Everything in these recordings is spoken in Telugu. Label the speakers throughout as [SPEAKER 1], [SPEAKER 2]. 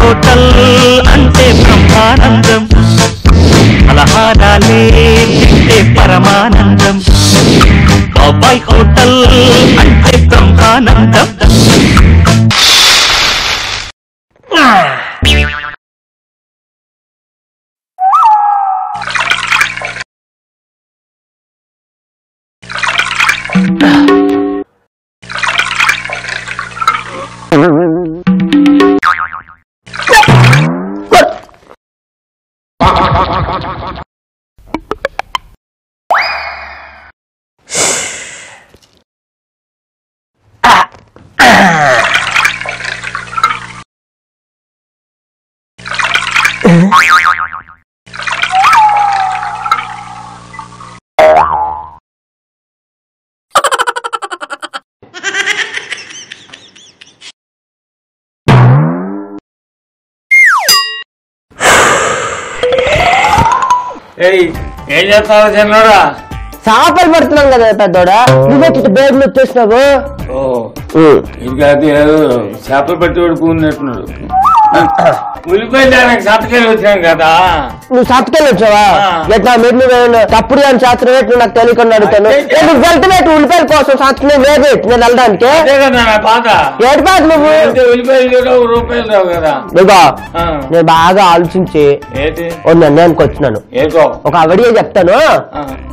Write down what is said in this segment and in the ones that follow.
[SPEAKER 1] హోటల్ అంటే బ్రహ్మానందం, పలహారాలే తింటే పరమానందం. బాబాయ్ హోటల్ అంటే బ్రహ్మానందం.
[SPEAKER 2] ఏం చేస్తావు చిన్నోడా?
[SPEAKER 3] చేపలు పడుతున్నాం కదా పెద్దోడా, నువ్వే బేడ్ మీద వచ్చేసినావు.
[SPEAKER 2] ఇది అది చేపలు పట్టేవాడు కూడినట్టున్నాడు. ఉల్లిపాయలు సంతకెళ్ళి వచ్చాను కదా.
[SPEAKER 3] నువ్వు సంతకెళ్ళి వచ్చావా? ఎట్లా మీరు తప్పుడు అని శాస్త్రం ఏంటి నాకు తెలియకుండా అడుగుతాను. నువ్వు వెళ్తున్నట్టు ఉల్లిపాయల కోసం సంతకం లేదు నేను వెళ్ళడానికి. ఏడు బాధ నువ్వు
[SPEAKER 2] ఉల్లిపాయలు రూపాయలు రావు కదా.
[SPEAKER 3] నేను బాగా ఆలోచించి ఓ నిర్ణయానికి వచ్చినాను. ఒక అవడియే చెప్తాను,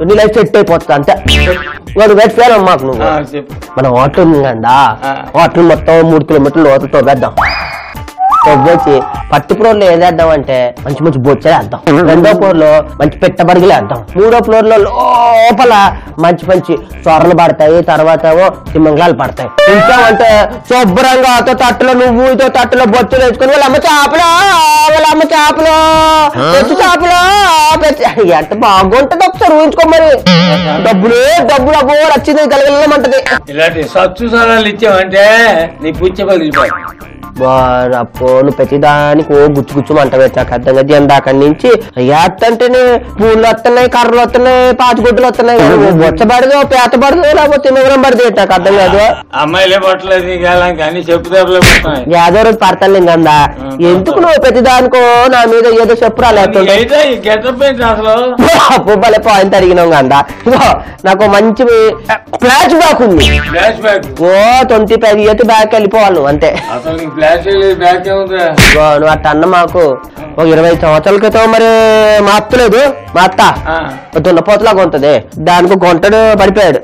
[SPEAKER 3] నీ లైఫ్ సెట్ అయిపోతుంది అంతే. వాడు వెయిట్ ఫెయిల్ అమ్మాకు నువ్వు. మన హోటల్ ఉంది కదా, హోటల్ మొత్తం 3 కిలోమీటర్లు లోతులు తవ్వేద్దాం. తవ్వేసి పత్తి ఫ్లోర్లో ఏదేద్దాం అంటే మంచి మంచి బొచ్చలు వేద్దాం. 2వ ఫ్లోర్లో మంచి పెట్టబడిగలు వేద్దాం. 3వ ఫ్లోర్లో లోపల మంచి మంచి చొరలు పడతాయి, తర్వాత తిమ్మంగళాలు పడతాయి. ఇంకా అంటే శుభ్రంగా అతో తట్టులో నువ్వు ఇతో తట్టులో బొచ్చలు వేసుకుని వాళ్ళ అమ్మ చేపలు పెట్టి చేపలు ఎంత బాగుంటది ఒకసారి ఊహించుకో. మరి డబ్బులు డబ్బులు అబ్బో వచ్చింది గలగలమంటది.
[SPEAKER 2] ఇలాంటి సచ్చు సలాలు ఇచ్చావంటే నీ పుచ్చ పగిలిపోయి
[SPEAKER 3] నువ్వు ప్రతిదానికి గుచ్చు గుచ్చుమంట పెట్టాక అర్థం కదా. ఎందాక నుంచి ఏటంటేనే పూలు వస్తున్నాయి, కర్రలు వస్తున్నాయి, పాచిగుడ్డలు వస్తున్నాయి. బొచ్చబడదు, పేత పడదు, లేకపోతే తినవరం పడదు పెట్టాక అర్థం కాదు.
[SPEAKER 2] అమ్మాయిలే పట్టలేదు కానీ చెప్పు
[SPEAKER 3] ఏదో రోజు పడతాను కదా. ఎందుకు నువ్వు ప్రతిదానికో నా మీద ఏదో చెప్పు రాలేకపోతే భలే పాయింట్ అడిగినావు కదా. నాకు మంచి ఫ్లాష్ బ్యాక్ ఉంది. 25 years బ్యాక్ వెళ్ళిపోవాలి నువ్వు అంతే. నువ్వు అట్ట అన్న మాకు ఒక 20 సంవత్సరాల క్రితం మరి మా అత్తలేదు, మా అత్త దున్నపోతలాగా ఉంటది, దానికి గొంటడు పడిపోయాడు.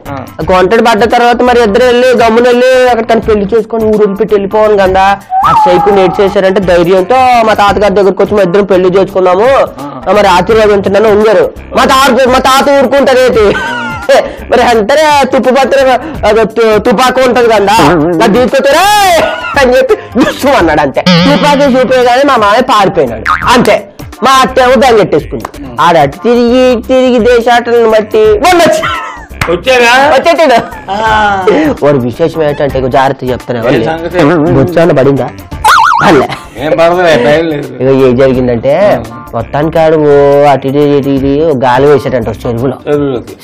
[SPEAKER 3] గొంటడు పడ్డ తర్వాత మరి ఇద్దరు వెళ్ళి గమ్మున వెళ్ళి అక్కడ పెళ్లి చేసుకొని ఊరు పెట్టి వెళ్ళిపోవాలి కదా. ఆ సైకు నేట్ చేశారంటే ధైర్యంతో మా తాతగారి దగ్గరకు వచ్చి మా ఇద్దరు పెళ్లి చేసుకున్నాము, మరి ఆశీర్వాదించున్నాను ఉంగారు. మా తాత ఊరుకుంటారేటి మరి అంటే తుపాకు ఉంటది కదా, నాకు తీసుకొచ్చారా అని చెప్పి దుష్టు అన్నాడు అంతే. తుపాకి చూపేగానే మా మామయ్య పారిపోయినాడు అంతే. మా అత్తేమో దాన్ని పెట్టేసుకుంది. ఆడటు తిరిగి తిరిగి దేశాటలను బట్టి వచ్చేటాడు. వాడు విశేషం ఏంటంటే జాగ్రత్త చెప్తాను. బొచ్చాన పడిందా? ఇక ఏం జరిగిందంటే మొత్తానికి ఆడు అటు ఇటు గాలి వేసాడంట చెరువులో.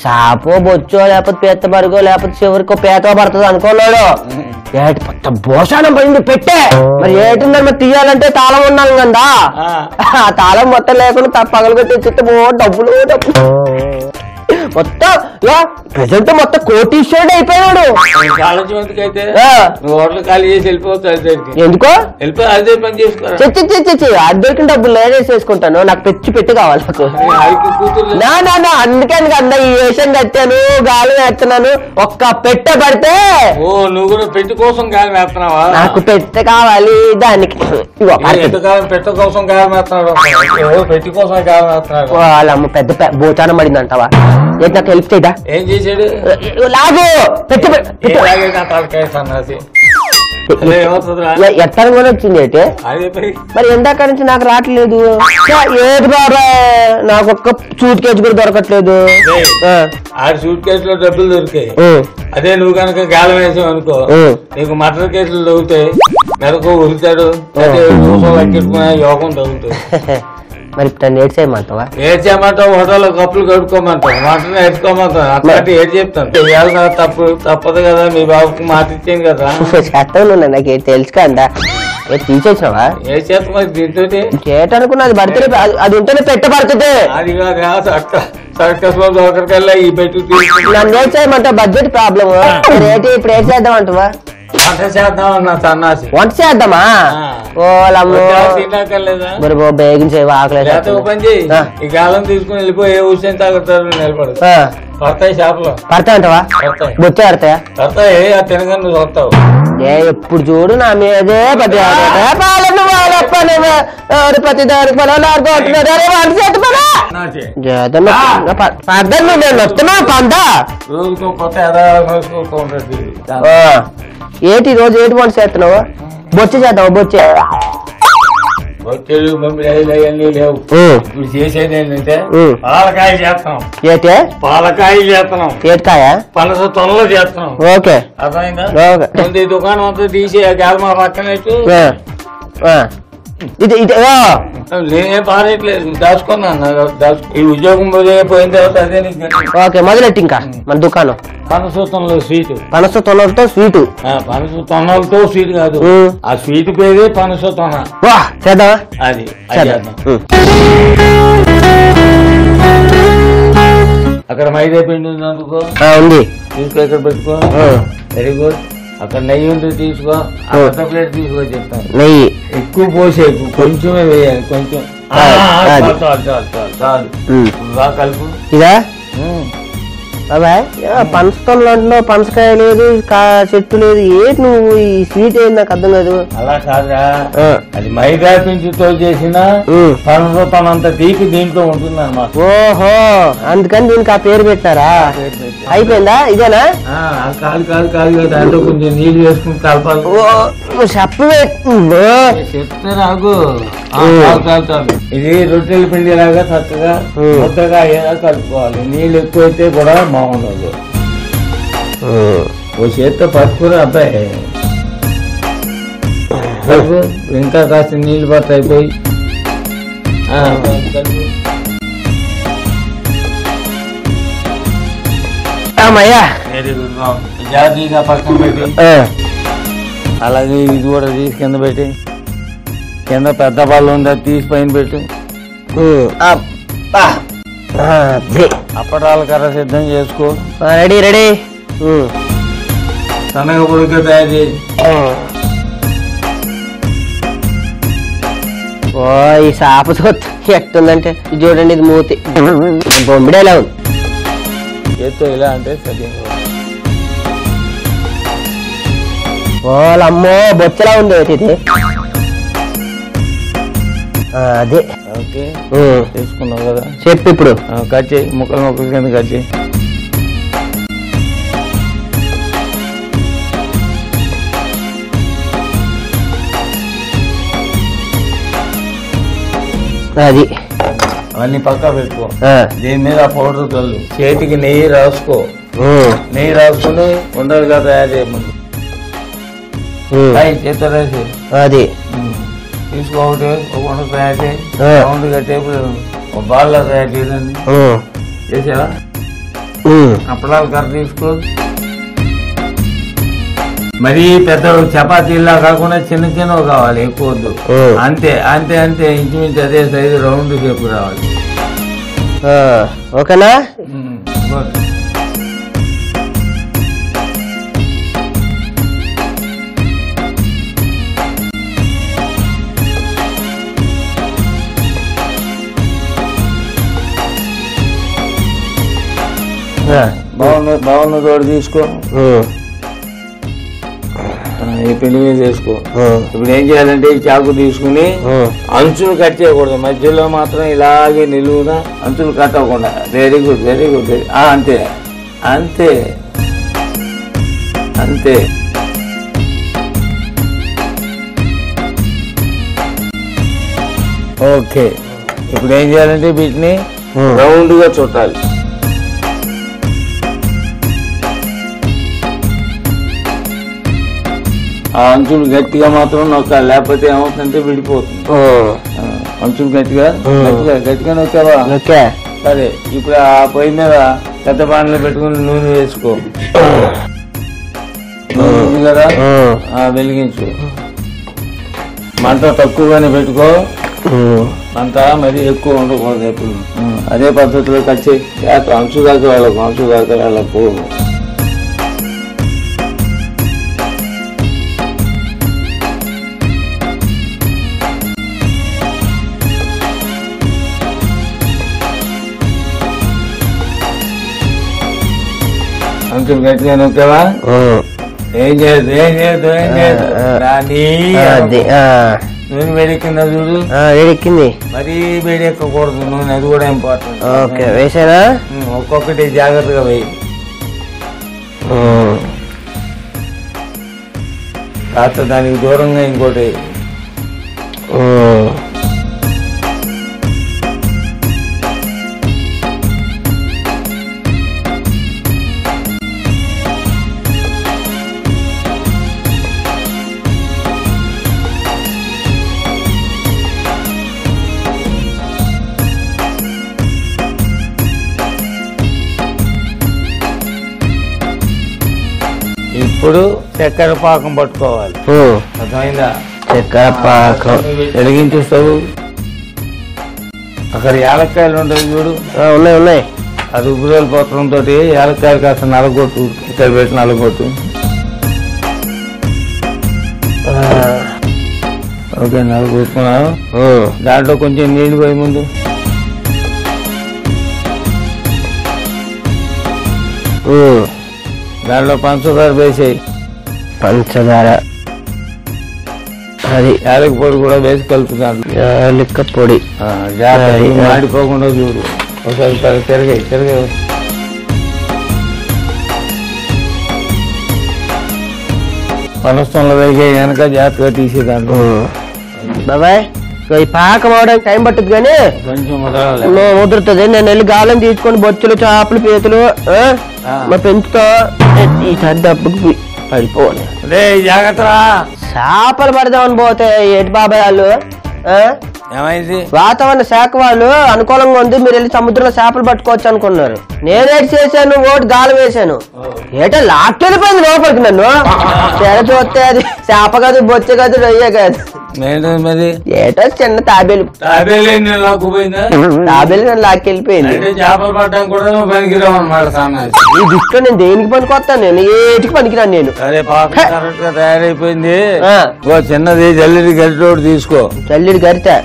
[SPEAKER 3] సాపో బొచ్చో లేకపోతే పేత బరుగో లేకపోతే చివరికో పేత పడుతుంది అనుకున్నాడు. ఏటి కొత్త భోషానం పడింది పెట్టే. మరి ఏటుందని మరి తీయాలంటే తాళం ఉన్నాను కదా, ఆ తాళం మొత్తం లేకుండా పగలగొట్టి తెచ్చితే డబ్బులు మొత్తం ప్రెసెంట్ మొత్తం కోటీశ్వరుడు అయిపోయాడు. ఎందుకో అద్దరికి డబ్బులు నేనేసేసుకుంటాను, నాకు పెట్టి కావాలి నాకు. అందుకని కదా ఈ వేషం కట్టాను, గాలి వేస్తున్నాను. ఒక్క పెట్టె పడితే
[SPEAKER 2] పెట్టి కోసం గాలి వేస్తున్నావా?
[SPEAKER 3] నాకు పెట్టె కావాలి దానికి.
[SPEAKER 2] పెట్ట కోసం గాలి వేస్తున్నాడు, పెట్టి కోసం గాలి వేస్తున్నాడు.
[SPEAKER 3] వాళ్ళమ్మ పెద్ద భూతానం పడిందంటావా? నాకు హెల్ప్ చేయదా?
[SPEAKER 2] ఏం చేసాడు?
[SPEAKER 3] లాగు ఎత్తనం కూడా వచ్చింది అయితే. మరి ఎందాక నుంచి నాకు రావట్లేదు. ఏది బాబా నాకు ఒక్క సూట్ కేసు కూడా దొరకట్లేదు.
[SPEAKER 2] ఆ సూట్ కేసులో డబ్బులు దొరికాయి. అదే నువ్వు కనుక గాలం వేసావు అనుకో, నీకు మటర్ కేసులు దొరుకుతాయి, మెరకు ఉరుతాడు, యోగం తగ్గుతుంది.
[SPEAKER 3] మరి ఇప్పుడు ఏడ్ చేయమంటావా?
[SPEAKER 2] ఏడ్ చేయమంటావు, హోటల్లో కప్పులు కడుక్కోమంటావు, వంట నేర్చుకోమంటావు, అట్లాంటి ఏడ్ చెప్తాను. తప్పదు కదా, మీ బాబుకి మాట ఇచ్చాను కదా.
[SPEAKER 3] చేస్తాను నాకు తెలుసు కదా. తీసేసినావా?
[SPEAKER 2] ఏ చేత మరి దీంతో
[SPEAKER 3] చేయటనుకున్నది బర్త్డే, అది ఉంటేనే పెట్టబడుతుంది.
[SPEAKER 2] అది కాదు సర్కస్ లో ఒకరికల్లా ఈ పెట్టు
[SPEAKER 3] నన్ను ఏం చేయమంటా, బడ్జెట్ ప్రాబ్లమ్. ఇప్పుడు ఏం చేద్దాం అంటావా?
[SPEAKER 2] వంట చేద్దాం అన్నా సన్నాసి.
[SPEAKER 3] వంట చేద్దామా?
[SPEAKER 2] తిన్నాకలేదా
[SPEAKER 3] మరి బేగిన చేయవా? ఆకలేదు.
[SPEAKER 2] పని చేయి, ఈ గాలం తీసుకుని వెళ్ళిపోయి ఏ ఊసిన తాగుతారు నిలబడు. పడతాయి షాపులో. పడతాయి
[SPEAKER 3] అంటావా? బొచ్చే పడతాయా?
[SPEAKER 2] పడతాయి, తినగా నువ్వు చూస్తావు.
[SPEAKER 3] ఎప్పుడు చూడు నా మీదే ప్రతి దానికి ఏంటి రోజు ఏంటి వంట చేస్తున్నావు? బొచ్చే చేద్దావు? బొచ్చే
[SPEAKER 2] అవన్నీ లేవు. ఇప్పుడు చేసేది ఏంటంటే పాలకాయ చేస్తున్నాం.
[SPEAKER 3] ఏటే
[SPEAKER 2] పాలకాయ చేస్తున్నాం.
[SPEAKER 3] ఏటకాయ?
[SPEAKER 2] పనస తొనలు చేస్తున్నాం.
[SPEAKER 3] ఓకే,
[SPEAKER 2] అర్థమైందా? ఈ దుకాణం అంతా తీసి గాలి మా పక్కన నేనే పారేయట్లేదు, దాచుకున్నాను. ఈ ఉద్యోగం పోయిన తర్వాత అదే.
[SPEAKER 3] ఓకే, మొదలెట్టి ఇంకా మన దుకాణం.
[SPEAKER 2] పనస తొనలు స్వీట్.
[SPEAKER 3] పనస తొనలతో స్వీటు?
[SPEAKER 2] పనస తొనలతో స్వీట్ కాదు, ఆ స్వీట్ పేరే పనస తొన.
[SPEAKER 3] వా చేద్దామా?
[SPEAKER 2] అది అక్కడ మైదా పిండి ఉంది అందుకో,
[SPEAKER 3] ఉంది,
[SPEAKER 2] తీసుకో, ఇక్కడ పెట్టుకో. Very good. అక్కడ నెయ్యి ఉంటుంది తీసుకో, అక్కడ ప్లేట్ తీసుకో. చెప్తాను, నెయ్యి ఎక్కువ పోసేకు, కొంచెమే వేయాలి, కొంచెం. చాలు చాలు చాలు చాలు. బాగా కలుపు.
[SPEAKER 3] ఇదా బాబాయ్? పనసతోళ్ళు అంటున్నావు, పనసకాయ లేదు, చెట్టు లేదు, ఏంటి నువ్వు ఈ స్వీట్ ఏంటి నాకు అర్థం కాదు.
[SPEAKER 2] అలా కాదురా, అది మైదా పిండితో చేసిన పనసతోనంత తీపి దీంట్లో ఉంటుంది అన్నమాట.
[SPEAKER 3] ఓహో, అందుకని దీనికి ఆ పేరు పెట్టారా? అయిపోయిందా? ఇదేనా?
[SPEAKER 2] కాదు కాదు కాదు, దాంట్లో కొంచెం నీళ్ళు వేసుకుని కలపాలి. చెప్తే నాకు ఇది రొట్టెల పిండి లాగా చక్కగా ముద్దగా అయ్యేలా కలుపుకోవాలి. నీళ్ళు ఎక్కువైతే కూడా బాగుండదు. ఓ చేత్తో పట్టుకుని అబ్బాయి ఇంకా కాస్త నీళ్ళు పట్టు అయిపోయి జాతీయంగా పక్కన పెట్టి, అలాగే ఇది కూడా తీసి కింద పెట్టి, కింద పెద్ద పళ్ళు ఉంది అది తీసి పైన పెట్టు. అప్పటాల కర్ర సిద్ధం చేసుకో.
[SPEAKER 3] Ready ready.
[SPEAKER 2] సన్నగా పొడిగా తయారు చేయి.
[SPEAKER 3] ఓ ఈ సాప ఎట్టుందంటే చూడండి, ఇది మూతి బొమ్మిడేలా ఉంది.
[SPEAKER 2] చేత్తో ఇలా అంటే సరిగ్గా.
[SPEAKER 3] ఓలమ్మో బొచ్చలా ఉంది ఇది. అదే
[SPEAKER 2] ఓకే, తీసుకున్నావు కదా.
[SPEAKER 3] చెప్పు ఇప్పుడు.
[SPEAKER 2] కట్ చేయి, ముక్కలు ముక్కలు కింద కట్ చేయి.
[SPEAKER 3] అది
[SPEAKER 2] అవన్నీ పక్కా పెట్టుకో. దీని మీద పౌడర్ కళ్ళు, చేతికి నెయ్యి రాసుకో. నెయ్యి రాసుకుని ఉండలుగా తయారు చేయమంది. చేత రాసి
[SPEAKER 3] అది
[SPEAKER 2] తీసుకోవటే ఒక వంట తయారు చేయి. రౌండ్గా టేబుల్ ఒక బాల్లా తయారు చేయండి. చేసావా? అప్పడాలు కర్ర తీసుకో. మరీ పెద్ద చపాతీలా కాకుండా చిన్న చిన్నవి కావాలి, ఎక్కువ వద్దు. అంతే అంతే అంతే, ఇంచుమించు అదే సైజు రౌండ్ షేప్ రావాలి.
[SPEAKER 3] ఓకేనా?
[SPEAKER 2] బాగున్న తోడు తీసుకో. ఈ పిండి మీద వేసుకో. ఇప్పుడు ఏం చేయాలంటే ఈ చాకు తీసుకుని అంచులు కట్ చేయకూడదు, మధ్యలో మాత్రం ఇలాగే నిలువునా అంచులు కట్ అవ్వకుండా. Very good very good. అంతే అంతే అంతే. ఓకే, ఇప్పుడు ఏం చేయాలంటే వీటిని రౌండ్ గా చుట్టాలి. ఆ అంచులు గట్టిగా మాత్రం నొక్కాలి, లేకపోతే ఏమవుతుందంటే విడిపోతుంది. అంచులు గట్టిగా గట్టిగా నొక్కావా?
[SPEAKER 3] ఓకే
[SPEAKER 2] సరే, ఇప్పుడు ఆ పొయ్యి మీద పెద్ద పాన్లో పెట్టుకుని నూనె వేసుకో. నూనె కదా, వెలిగించు. మంట తక్కువగానే పెట్టుకో, అంత మరి ఎక్కువ ఉండకూడదు ఎప్పుడు. అదే పద్ధతిలో కట్ చేయి. అంచు దాకా వాళ్ళకు అంచులు గట్టిగా నొక్కావా? ఏం చేయదు నూనె వేడెక్కిందా చూడు.
[SPEAKER 3] వేడెక్కింది.
[SPEAKER 2] మరీ వేడెక్కకూడదు నూనె, అది కూడా ఇంపార్టెంట్.
[SPEAKER 3] ఓకే వేసానా?
[SPEAKER 2] ఒక్కొక్కటి జాగ్రత్తగా వేయి. కాస్త దానికి దూరంగా ఇంకోటి. ఇప్పుడు చక్కెర పాకం పట్టుకోవాలి. అర్థమైందా?
[SPEAKER 3] చక్కెర పాకం
[SPEAKER 2] వెలిగించు స్టవ్. అక్కడ యాలక్కాయలు ఉంటాయి చూడు.
[SPEAKER 3] ఉన్నాయి.
[SPEAKER 2] అది ఉబ్బురోలు పత్రంతో యాలక్కాయలు కాస్త నలగొట్టు. ఇక్కడ పెట్టి నలగొట్టు. ఓకే, నలగొట్టుకున్నావు. దాంట్లో కొంచెం నీళ్ళు పోయి ముందు. దాంట్లో పంచదార వేసేయి.
[SPEAKER 3] పంచదార, అది
[SPEAKER 2] యాలక పొడి కూడా వేసి కలుపుతాను.
[SPEAKER 3] యాలక పొడి
[SPEAKER 2] మాడిపోకుండా చూడు. ఒకసారి తిరగే పనస్తంలో వేగే వెనక జాగ్రత్తగా తీసేదాన్ని.
[SPEAKER 3] బాబాయ్ ఈ పాకం అవడానికి టైం పట్టుద్ది కానీ
[SPEAKER 2] కొంచెం
[SPEAKER 3] ముదురుతుంది. నేను వెళ్ళి గాలం తీసుకొని బొచ్చులు, చేపలు, పీతలు పెంచుతో ఈసారి దెబ్బకి పడిపోవాలి.
[SPEAKER 2] జాగ్రత్త.
[SPEAKER 3] చేపలు పడదామని పోతే ఏంటి బాబాయ్ వాళ్ళు?
[SPEAKER 2] ఏమైంది?
[SPEAKER 3] వాతావరణ శాఖ వాళ్ళు అనుకూలంగా ఉంది, మీరు వెళ్ళి సముద్రంలో చేపలు పట్టుకోవచ్చు అనుకున్నారు. నేనేటి చేశాను, ఓటు గాలం వేశాను. ఏటో లాక్కెళ్ళిపోయింది లోపలికి. నన్ను తెర చూస్తే అది చేప కాదు, బొచ్చ కాదు, రొయ్య కాదు.
[SPEAKER 2] మరి
[SPEAKER 3] ఏటో చిన్న తాబేలు
[SPEAKER 2] తాబేలు
[SPEAKER 3] నన్ను లాక్కెళ్ళిపోయింది.
[SPEAKER 2] చేపలు పట్టడం కూడా పనికిరావు అన్నమాట.
[SPEAKER 3] ఈ దృష్టిలో నేను దేనికి పనికొస్తాను? నేను ఏటికి పనికిరాను నేను.
[SPEAKER 2] అదే పాపం కరెక్ట్ గా తయారైపోయింది. చిన్నది జల్లిడి గరిటె తీసుకో.
[SPEAKER 3] జల్లిడి గరిటె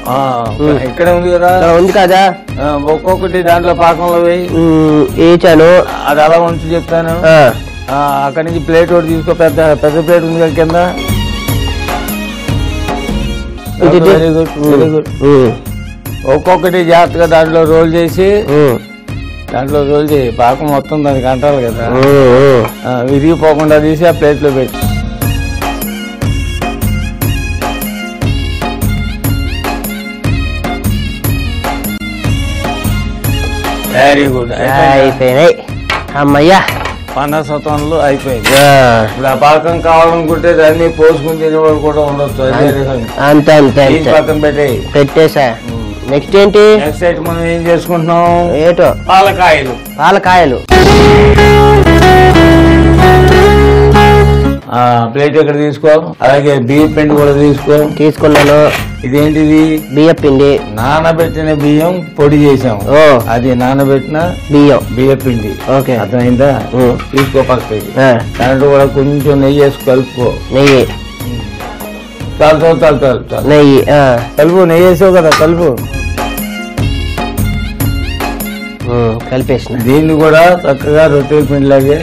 [SPEAKER 2] ఇక్కడ ఉంది కదా.
[SPEAKER 3] ఉంది కదా.
[SPEAKER 2] ఒక్కొక్కటి దాంట్లో పాకంలో
[SPEAKER 3] వేసాను.
[SPEAKER 2] అది అలా ఉంచి చెప్తాను. అక్కడి నుంచి ప్లేట్ ఒకటి తీసుకో. పెద్ద ప్లేట్ ఉంది కదా కింద. Very good, very good. ఒక్కొక్కటి జాగ్రత్తగా దాంట్లో రోల్ చేసి పాకం మొత్తం దానికి అంటారు కదా, విరిగిపోకుండా తీసి ఆ ప్లేట్ లో పెట్టి. వెరీ గుడ్,
[SPEAKER 3] అయిపోయినాయి. అమ్మయ్యా,
[SPEAKER 2] పనసతంలో అయిపోయింది. ఇప్పుడు ఆ పాకం కావాలనుకుంటే దాన్ని పోసుకుని తినేవాడు కూడా ఉండొచ్చు.
[SPEAKER 3] అంతే
[SPEAKER 2] పక్కన
[SPEAKER 3] పెట్టేసా. నెక్స్ట్ ఏంటి?
[SPEAKER 2] నెక్స్ట్ అయితే మనం ఏం చేసుకుంటున్నాం?
[SPEAKER 3] ఏటో పాలకాయలు.
[SPEAKER 2] ప్లేట్ ఎక్కడ తీసుకో. అలాగే బియ్యం పిండి కూడా తీసుకున్నాను. ఇదేంటిది?
[SPEAKER 3] బియ్య పిండి.
[SPEAKER 2] నానబెట్టిన బియ్యం పొడి చేసాం. అది నానబెట్టిన బియ్య పిండి.
[SPEAKER 3] ఓకే,
[SPEAKER 2] అర్థమైందా? తీసుకో పక్కకి. దాంట్లో కూడా కొంచెం నెయ్యి వేసి కలుపుకో.
[SPEAKER 3] నెయ్యి
[SPEAKER 2] చాలు.
[SPEAKER 3] నెయ్యి
[SPEAKER 2] కలుపు. నెయ్యి వేసావు కదా, కలుపు.
[SPEAKER 3] కలిపేసిన.
[SPEAKER 2] దీన్ని కూడా చక్కగా రొట్టెల పిండిలాగే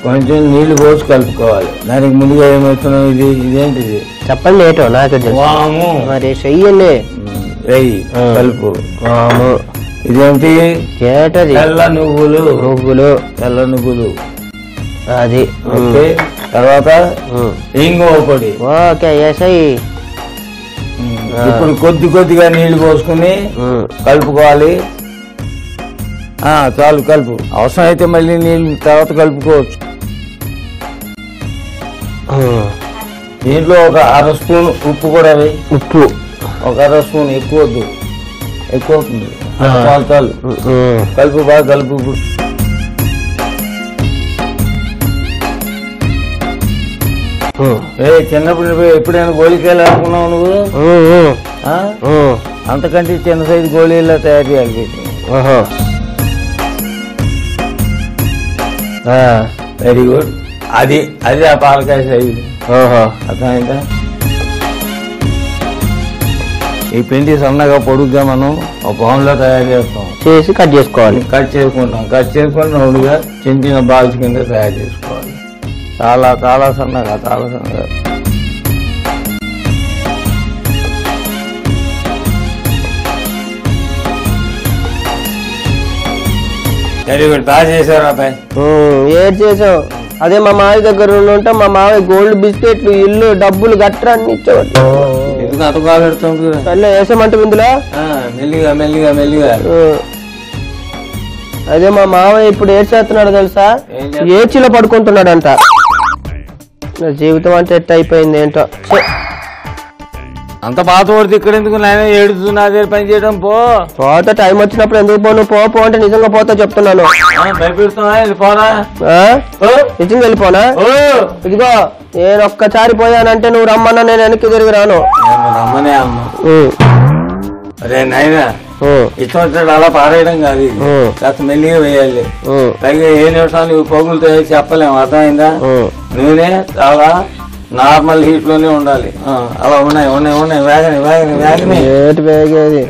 [SPEAKER 2] కొంచెం నీళ్లు పోసి కలుపుకోవాలి. దానికి ముందుగా ఏమవుతున్నావు? ఇదేంటిది
[SPEAKER 3] చెప్పండి. ఏటో నాకు
[SPEAKER 2] వాము.
[SPEAKER 3] మరి చెయ్యండి.
[SPEAKER 2] వెయ్యి కలుపు.
[SPEAKER 3] వాము.
[SPEAKER 2] ఇదేంటి?
[SPEAKER 3] ఏటది?
[SPEAKER 2] తెల్ల నువ్వులు. తెల్ల నువ్వులు.
[SPEAKER 3] అది.
[SPEAKER 2] ఓకే. తర్వాత ఇంగువ పొడి.
[SPEAKER 3] Okay, SI.
[SPEAKER 2] ఇప్పుడు కొద్దిగా నీళ్లు పోసుకుని కలుపుకోవాలి. చాలు, కలుపు. అవసరం అయితే మళ్ళీ నీళ్ళు తర్వాత కలుపుకోవచ్చు. దీంట్లో ఒక 1/2 స్పూన్ ఉప్పు కూడా వేయి.
[SPEAKER 3] ఉప్పు
[SPEAKER 2] 1/2 స్పూన్, ఎక్కువ వద్దు. ఎక్కువ అవుతుంది. చాలు చాలు కలుపు బాగా కలుపు. చిన్నప్పుడు ఎప్పుడైనా గోళీకాయలు ఆడుకున్నావు నువ్వు? అంతకంటే చిన్న సైజు గోళీలా తయారు చేయాలి. Very good. అది అది ఆ పాలకాయ సైజు. అర్థమైందా? ఈ పిండి సన్నగా పొడుగ్గా మనం ఒక పౌన్లో తయారు చేస్తాం.
[SPEAKER 3] చేసి కట్ చేసుకోవాలి.
[SPEAKER 2] కట్ చేసుకొని రౌండ్గా చిన్న చిన్న బాల్స్ కింద తయారు చేసుకోవాలి. చాలా చాలా సన్నగా వెరీ గుడ్. బాగా చేశారు అబ్బాయి.
[SPEAKER 3] ఏం చేసావు? అదే మా మావి దగ్గర ఉంటే మా మావి గోల్డ్ బిస్కెట్లు, ఇల్లు, డబ్బులు గట్రా అన్ని ఇచ్చేవాడు.
[SPEAKER 2] ఎందుకు అంత బాగా పెడుతుంది?
[SPEAKER 3] వేసామంటే ఇందులో
[SPEAKER 2] మెల్లిగా మెల్లిగా మెల్లిగా.
[SPEAKER 3] అదే మా మావయ్య ఇప్పుడు ఏం చేస్తున్నాడు తెలుసా? ఏచిలో పడుకుంటున్నాడంట. నా జీవితం అంటే ఎట్ట అయిపోయింది ఏంటో.
[SPEAKER 2] అంత పాత పడితే ఇక్కడ ఎందుకు నేను ఏడుస్తున్నా? అదే పని చేయడం.
[SPEAKER 3] పోతే టైం వచ్చినప్పుడు ఎందుకు పో? నువ్వు పో అంటే నిజంగా పోతా చెప్తున్నాను.
[SPEAKER 2] భయపెడుతున్నా? వెళ్ళిపోనా?
[SPEAKER 3] నిజంగా వెళ్ళిపోనా? ఇదిగో నేను ఒక్కసారి పోయానంటే నువ్వు రమ్మన్నా నేను వెనక్కి తిరిగి రాను.
[SPEAKER 2] రమ్మనే అమ్మా. అరే నాయనా, ఇష్టం వచ్చాడు అలా పారేయడం కాదు. కాస్త మెల్లిగా వేయాలి. పైగా ఏ నిమిషాలు పొగులతో చెప్పలేము. అర్థమైందా? నూనె చాలా నార్మల్ హీట్ లోనే ఉండాలి. అలా ఉన్నాయి
[SPEAKER 3] వేగేది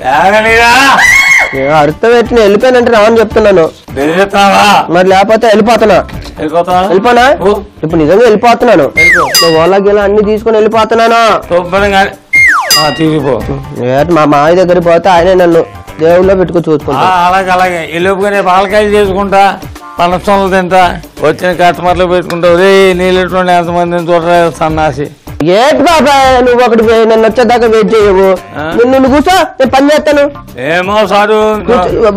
[SPEAKER 3] అర్థం పెట్టి వెళ్ళిపోయానంటే రావని చెప్తున్నాను. మరి లేకపోతే వెళ్ళిపోనా? ఇప్పుడు నిజంగా వెళ్ళిపోతున్నాను. వాళ్ళకి ఇలా అన్ని తీసుకుని వెళ్ళిపోతున్నాను.
[SPEAKER 2] తీసిపో.
[SPEAKER 3] మా మావి దగ్గర పోతే ఆయన నన్ను దేవుళ్ళలో పెట్టుకుని చూసుకుంటా.
[SPEAKER 2] అలాగే ఈ లోపుగానే పాలకాయలు చేసుకుంటా, పనసంలు తింటా, వచ్చిన కస్టమర్లు పెట్టుకుంటావు. రే నీళ్ళు ఎంతమందిని చూడరా సన్నాసి.
[SPEAKER 3] ఏంటి బాబాయ్ నువ్వు ఒకటి నన్ను వచ్చేదాకా వెయిట్ చేయవు. నువ్వు కూర్చో, నేను పని చేస్తాను.
[SPEAKER 2] ఏమో సారు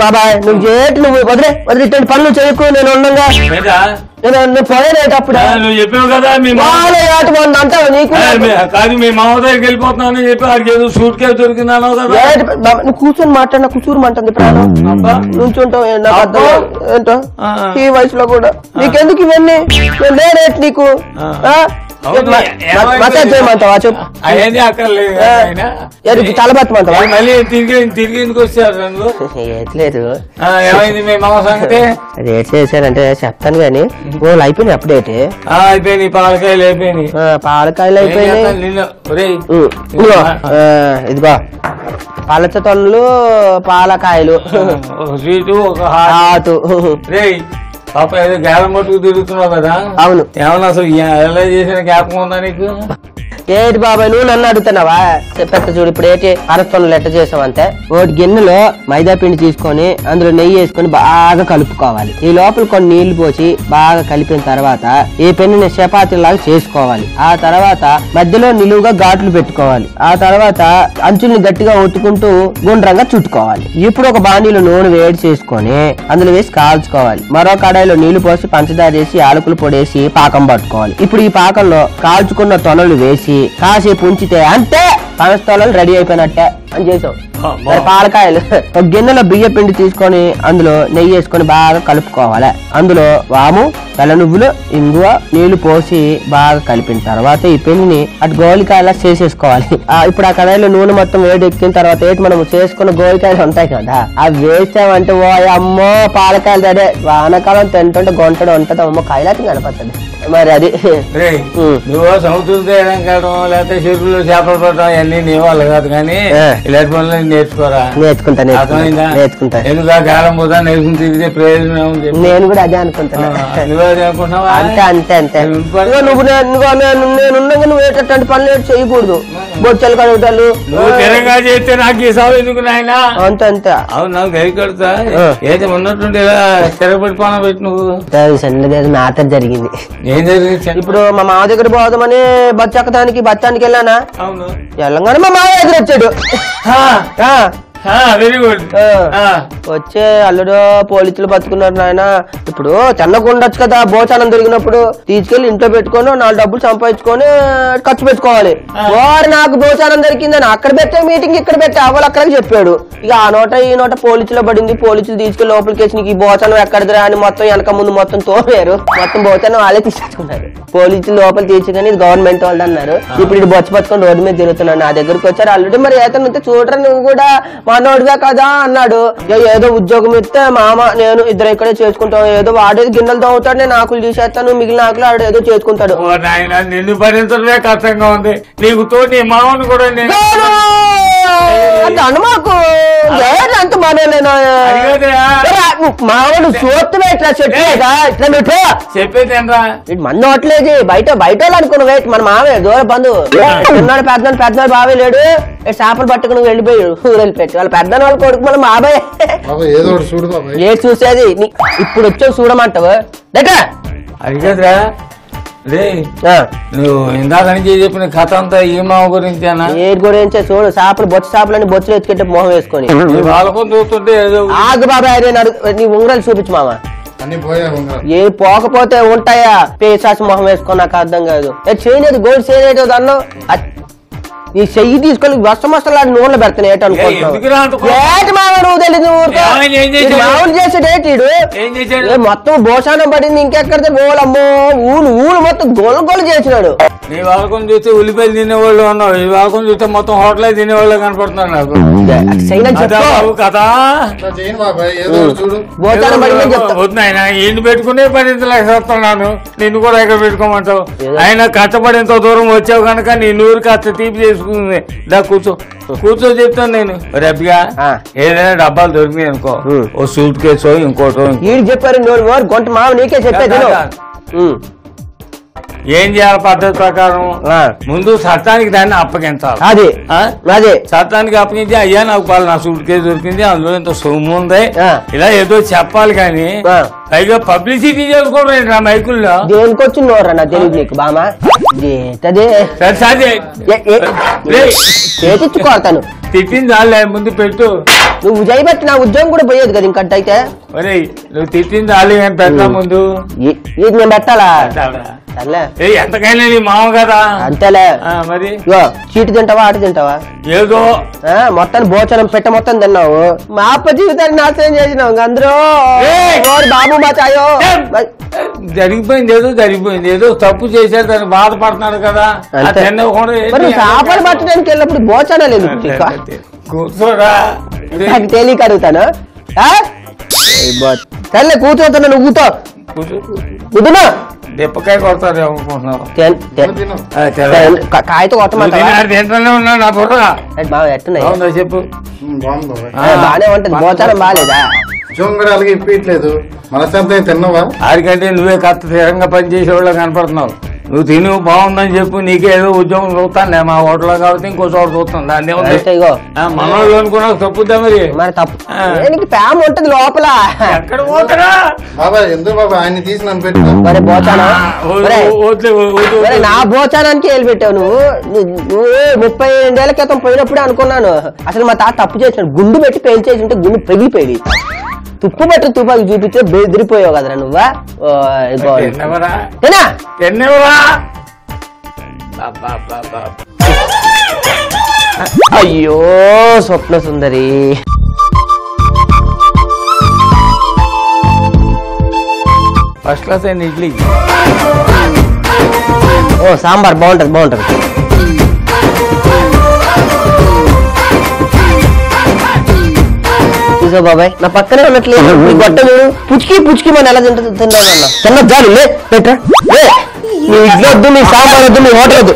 [SPEAKER 3] బాబాయ్ నువ్వు ఏంటి? నువ్వు వదిలే ఇటువంటి పనులు చేయకు. నేను ఉండగా నేను పోయేటప్పుడు
[SPEAKER 2] నువ్వు చెప్పావు కదా
[SPEAKER 3] అంటావు. నీకు
[SPEAKER 2] కాదు మీ మామ దగ్గరికి వెళ్ళిపోతున్నానని చెప్పి వాడికి ఏదో సూట్ కేసు దొరికిందాను కదా.
[SPEAKER 3] నువ్వు కూర్చొని మాట్లాడినా కూర్చోమంటుంది. నుంచుంటావు ఏంటో ఈ వయసులో కూడా. నీకెందుకు ఇవన్నీ? లేరేట్ నీకు మసాజ్ చేయమంటావా? చెప్పు. చాలా బతమంటావా?
[SPEAKER 2] మళ్ళీ తిరిగి ఎందుకు వచ్చారు?
[SPEAKER 3] లేదు
[SPEAKER 2] ఏమైంది మీ మామ సంగతి?
[SPEAKER 3] రేట్ చేశారంటే చెప్తాను గానీ వాళ్ళు అయిపోయినాయి. అప్డేట్
[SPEAKER 2] అయిపోయినాయి. పాలకాయలు అయిపోయినాయి.
[SPEAKER 3] పాలకాయలు అయిపోయినాయి. ఇదిగో పలచ తొనలు, పాలకాయలు,
[SPEAKER 2] స్వీటు, ఒక హాటు. పాప ఏదో గ్యాలం పట్టుకు తిరుగుతున్నావు కదా.
[SPEAKER 3] అవును.
[SPEAKER 2] ఏమన్నా అసలు ఎలా చేసిన జ్ఞాపకం ఉందా నీకు?
[SPEAKER 3] ఏంటి బాబాయ్ నువ్వు నన్ను అడుగుతున్నావా? చెప్పేస్తా చూడు. ఇప్పుడు ఏంటి అరస్తోనలు ఎట్ట చేసావంటే, ఒకటి గిన్నెలో మైదా పిండి తీసుకొని అందులో నెయ్యి వేసుకొని బాగా కలుపుకోవాలి. ఈ లోపల కొన్ని నీళ్లు పోసి బాగా కలిపిన తర్వాత ఈ పిండిని చపాతీలాగా చేసుకోవాలి. ఆ తర్వాత మధ్యలో నిలువుగా ఘాట్లు పెట్టుకోవాలి. ఆ తర్వాత అంచుల్ని గట్టిగా ఒత్తుకుంటూ గుండ్రంగా చుట్టుకోవాలి. ఇప్పుడు ఒక బాండీలో నూనె వేడి చేసుకొని అందులో వేసి కాల్చుకోవాలి. మరో కడాయిలో నీళ్లు పోసి పంచదార వేసి యాలకులు పొడేసి పాకం పట్టుకోవాలి. ఇప్పుడు ఈ పాకంలో కాల్చుకున్న తొనలు వేసి కాసేపు ఉంచితే అంతే పనస్తోలలు రెడీ అయిపోయినట్టే అని చేసాం. పాలకాయలు ఒక గిన్నెలో బియ్య పిండి తీసుకొని అందులో నెయ్యి వేసుకొని బాగా కలుపుకోవాలి. అందులో వాము, తెల్ల నువ్వులు, ఇంగువ, నీళ్లు పోసి బాగా కలిపిన తర్వాత ఈ పిండిని అటు గోలికాయలా చేసేసుకోవాలి. ఇప్పుడు ఆ కడాయిలో నూనె మొత్తం వేడి ఎక్కిన తర్వాత ఏంటి మనం చేసుకున్న గోలికాయలు ఉంటాయి కదా, అవి వేసామంటే ఓ అమ్మో పాలకాయలు అదే వానకాలం తింటుంటే గొంటడం ఉంటది. అమ్మో కాయలాకి కనపడుతుంది. మరి అది
[SPEAKER 2] నువ్వు సముద్రం తేయడం కావడం లేకపోతే చెరువులో చేపలు పడడం అన్ని నీ వాళ్ళు కాదు కానీ ఇలాంటి పనులు నేర్చుకుంటా. ఎందుకు గాలం పోతా నేర్చుకుని తిరిగితే ప్రయోజనం. నేను కూడా అదే అనుకుంటున్నా. నువ్వు అదే అనుకుంటున్నావా? అంతే. నువ్వు నేనుండగా నువ్వు ఏంటంటే పనులు చేయకూడదు. బొచ్చలు కడుగుతాలు తెలంగాణ చేస్తే నాకు ఈ సాగు ఎందుకు నాయన? అంతే. అవును నాకు గై కడుతా ఏదో ఉన్నట్టుండి ఇలా తిరగబడిపోనా పెట్టి నువ్వు
[SPEAKER 3] మ్యాటర్ జరిగింది.
[SPEAKER 2] ఏం జరిగింది?
[SPEAKER 3] ఇప్పుడు మా మామ దగ్గర పోదామని బచ్చానికి వెళ్ళానా?
[SPEAKER 2] అవును.
[SPEAKER 3] వెళ్ళంగానే మా మామ ఎదురు వచ్చాడు.
[SPEAKER 2] Very good.
[SPEAKER 3] వచ్చే అల్లుడు పోలీసులు బతుకున్నారు నాయన. ఇప్పుడు తిన్నకుండొచ్చు కదా, భోజనం దొరికినప్పుడు తీసుకెళ్లి ఇంట్లో పెట్టుకొని 4 డబ్బులు సంపాదించుకొని ఖర్చు పెట్టుకోవాలి. వారు నాకు భోజనం దొరికిందని అక్కడ పెట్టే మీటింగ్ ఇక్కడ పెట్టే అవ్వాలి అక్కడికి చెప్పాడు. ఇక ఆ నోట ఈ నోట పోలీసులో పడింది. పోలీసులు తీసుకెళ్లి లోపలికి వేసి నీకు ఈ భోజనం ఎక్కడదిరా అని మొత్తం వెనక ముందు మొత్తం తోమారు. మొత్తం భోజనం వాళ్ళే తీసుకున్నారు. పోలీసులు లోపల తీర్చుకొని ఇది గవర్నమెంట్ వాళ్ళు అన్నారు. ఇప్పుడు ఇది బొచ్చు పట్టుకొని రోడ్డు మీద తిరుగుతున్నాడు. నా దగ్గరకు వచ్చారు అల్లుడు, మరి ఏతను చూడరా నువ్వు కూడా మనోడిగా కదా అన్నాడు. ఏదో ఉద్యోగం ఇస్తే మామ నేను ఇద్దరు ఇక్కడే చేసుకుంటాం, ఏదో వాడేది గిన్నెలు తవ్వుతాడు, నేను ఆకులు తీసేస్తాను, మిగిలిన ఆకులు ఆడు ఏదో చేసుకుంటాడు.
[SPEAKER 2] నిన్ను భరించడమే కష్టంగా ఉంది, నీకు తోటి మామను కూడా
[SPEAKER 3] అనుమాకు అంత మనలేనా మామూలు చూస్తున్నా ఇట్లా చెప్పేదా ఇట్లా పెట్టు
[SPEAKER 2] చెప్పేది
[SPEAKER 3] మన నోట్లేదు బయట వాళ్ళు అనుకున్న వెయిట్ మన మావే దూర బంధువు ఉన్నాడు. పెద్దనాడు బావే లేడు, చేపలు పట్టుకుని వెళ్ళిపోయాడు ఊరు వెళ్ళిపెట్టి వాళ్ళ పెద్దన వాళ్ళ కొడుకు మన బాబాయ్. ఏ చూసేది ఇప్పుడు వచ్చావు చూడమంటావు
[SPEAKER 2] అది కదరా. నువ్వు ఇందాక నుంచి చెప్పిన కథ అంతా ఈ మామ గురించి
[SPEAKER 3] ఏ గురించి చూడు. చేపలు బొచ్చు చేపలని బొచ్చులు ఎత్తుకెట్టే మొహం వేసుకొని
[SPEAKER 2] వాళ్ళకొని చూస్తుంటే
[SPEAKER 3] ఆగు బాబాయ్ నీ ఉంగరాలు చూపించు మామ. ఏ పోకపోతే ఉంటాయా పేసాసి మొహం వేసుకో, నాకు అర్థం కాదు. చేయలేదు గోల్డ్ చేయలేదు అన్ను నీ చెయ్యి తీసుకొని వస్తమస్తలాడి నూనె పెడతాను ఏట అనుకుంటున్నావు మామూలు తెలీదు మామూలు చేసేటేటీడు మొత్తం భోషానం పడింది. ఇంకెక్కడితే బోలమ్మో ఊలు మొత్తం గోలు చేసినాడు.
[SPEAKER 2] నీ వాళ్ళకొని చూస్తే ఉల్లిపాయలు తినేవాళ్ళు ఉన్నావు, ఈ వాళ్ళకొని చూస్తే మొత్తం హోటల్ తినేవాళ్ళు కనపడుతున్నారు నాకు. ఈయన పెట్టుకునే భరించలేకపోతున్నాను, నిన్ను కూడా ఇక్కడ పెట్టుకోమంటావు. ఆయన కష్టపడి ఎంతో దూరం వచ్చావు కనుక నీ నూరు కాస్త తీపి చేసుకుంది. దా కూర్చో చెప్తాను నేను. రేపుగా ఏదైనా డబ్బాలు దొరికినాయి అనుకో, ఓ సూట్ కేసో ఇంకోటో
[SPEAKER 3] చెప్పారు గొంట మామ నీకే చెప్పేది.
[SPEAKER 2] ఏం చేయాలి పద్ధతి ప్రకారం ముందు చట్టానికి దాన్ని అప్పగించాలి.
[SPEAKER 3] అదే
[SPEAKER 2] చట్టానికి అప్పగించి అయ్యా నాకు నా సూట్ కేసు దొరికింది, అందులో ఇంత సొమ్ము ఉంది, ఇలా ఏదో చెప్పాలి. కానీ పైగా పబ్లిసిటీ చేసుకోవడం నా మైకుల్లో
[SPEAKER 3] దేనికి వచ్చి నోరా నా తెలియదు నీకు బామా. చేతిచ్చుకోతాను
[SPEAKER 2] తిట్టింది చాలే ముందు పెట్టు.
[SPEAKER 3] నువ్వు చేయబట్టి నా ఉద్యోగం కూడా పోయేది కదా ఇంకట్టయితే.
[SPEAKER 2] ఒరే నువ్వు తిట్టింది చాలు కానీ పెట్టా ముందు
[SPEAKER 3] నేను పెట్టాలా?
[SPEAKER 2] ఎంతకైనా నీ మామ కదా
[SPEAKER 3] అంతేలే.
[SPEAKER 2] మరి
[SPEAKER 3] చీటి తింటావా ఆట తింటావా?
[SPEAKER 2] ఏదో
[SPEAKER 3] మొత్తాన్ని భోజనం పెట్ట మొత్తం తిన్నావు, మా అప్ప జీవితాన్ని నాశనం చేసినావు. అందరూ బాబు మా చాయో
[SPEAKER 2] జరిగిపోయింది ఏదో తప్పు చేశారు, దాన్ని బాధపడుతున్నాడు కదా.
[SPEAKER 3] చేపలు పట్టడానికి వెళ్ళినప్పుడు భోజనాలు
[SPEAKER 2] కూర్చోరా
[SPEAKER 3] నాకు తేలిక అడుగుతాను. తెల్ల కూర్చోతున్నా నువ్వుతో కూతున్నా
[SPEAKER 2] దెప్పకాయ కొడతారు అనుకుంటున్నావు.
[SPEAKER 3] కాయతో
[SPEAKER 2] కొట్టమంటావా చెప్పు.
[SPEAKER 3] బానే ఉంటది భోజనం బాగాలేదా?
[SPEAKER 4] ఇప్పట్లేదు మనశాంతి తిన్నావా?
[SPEAKER 2] ఆడికంటే నువ్వే కత్త స్థిరంగా పనిచేసేవాళ్ళు కనపడుతున్నావు. నువ్వు తిని బాగుందని చెప్పు, నీకే ఏదో ఉద్యోగం చూస్తానులే మా హోటల్లో కాబట్టి ఇంకో చోట చూస్తాను. దాన్ని మనోళ్ళు అనుకున్నా తప్పుద్దా
[SPEAKER 3] మరి తప్పు ప్యామ్ ఉంటది లోపల.
[SPEAKER 2] ఎక్కడ పోతారా
[SPEAKER 4] బాబా? ఎందుకు బాబా ఆయన తీసి నన్ను పెట్టు.
[SPEAKER 3] మరి భోజనం నా భోజనానికి వెళ్ళి పెట్టావు నువ్వు. 32 ఏళ్ల క్రితం పోయినప్పుడే అనుకున్నాను అసలు మా తాత తప్పు చేసినాడు. గుండు పెట్టి పేల్చేసి ఉంటే గుండు పెరిగిపోయి తుప్పు పట్టు తుపాకి చూపించే బెదిరిపోయావు కదరా నువ్వా. అయ్యో స్వప్న సుందరి.
[SPEAKER 2] ఫస్ట్ క్లాస్ అయిన ఇడ్లీ.
[SPEAKER 3] సాంబార్ బాగుంటది. బాబాయ్ నా పక్కనే ఉన్నట్లేదు గొట్ట చూడు. పుచ్చుకి మనం ఎలా తిన్నామన్నా తిన్న జాలి పెట్ట నీ ఇడ్లీ వద్దు, నీ సాంబార్ వద్దు, నీ హోటల్ వద్దు.